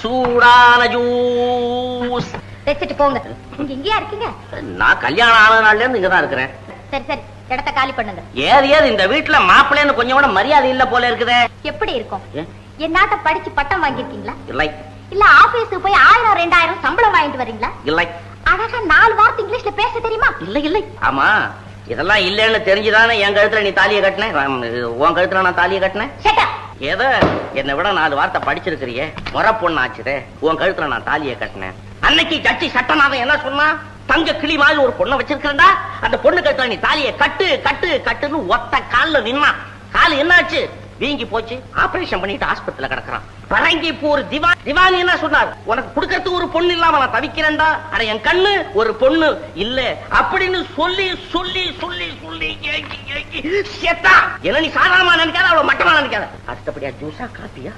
சூடான ஜூஸ் வச்சுட்டு போங்க. நீங்க இங்கேயா இருக்கீங்க? நான் கல்யாணம் ஆன நாள்ல இருந்து இங்கதான் இருக்கிறேன். சரி சரி, இடத்த காலி பண்ணுங்க. ஏது இந்த வீட்டுல மாப்பிள்ளைன்னு கொஞ்சம் கூட மரியாதை இல்ல போல இருக்குதே. எப்படி இருக்கும்? என்னாட்ட படிச்சு பட்டம் வாங்கிருக்கீங்களா? இல்லை. இல்ல ஆபீஸ்க்கு போய் 1000 2000 சம்பளம் வாங்கிட்டு வரீங்களா? இல்லை. அழகா 4 வார்த்தை இங்கிலீஷ்ல பேச தெரியுமா? இல்லை இல்லை. ஆமா, இதெல்லாம் இல்லன்னு தெரிஞ்சுதானே என் கழுத்துல நீ தாலியை கட்டின. உன் கழுத்துல நான் தாலியை கட்டினேன். ஏதோ என்னை விட 4 வார்த்தை படிச்சிருக்கிறியே, முறை பொண்ணு ஆச்சுதே, உன் கழுத்துல நான் தாலியை கட்டினேன். அன்னைக்கு ஜட்ஜி சட்டநாதன் என்ன சொன்னா, தங்க கிளி மாதிரி ஒரு பொண்ணை வச்சிருக்கிறா, அந்த பொண்ணு கழுத்துல நீ தாலியை கட்டு கட்டு கட்டுன்னு ஒத்த கால்ல நின்னா. கால் என்னாச்சு? வீங்கி போச்சு. ஆபரேஷன் பண்ணிட்டு ஆஸ்பத்திரியில கிடக்குறான். பரங்கி போர் திவானி என்ன சொன்னார், உனக்கு கொடுக்கறதுக்கு ஒரு பொண்ணு இல்லாம நான் தவிக்கிறேன்டா. அட என் கண்ணு ஒரு பொண்ணு இல்ல அப்படின்னு சொல்லி சொல்லி சொல்லி சொல்லி செத்தா. என்ன நீ சாதாரணமா நினைக்காத, அவ்வளவு மட்டமா நினைக்காத. அடுத்தபடியா ஜூஸா காப்பியா?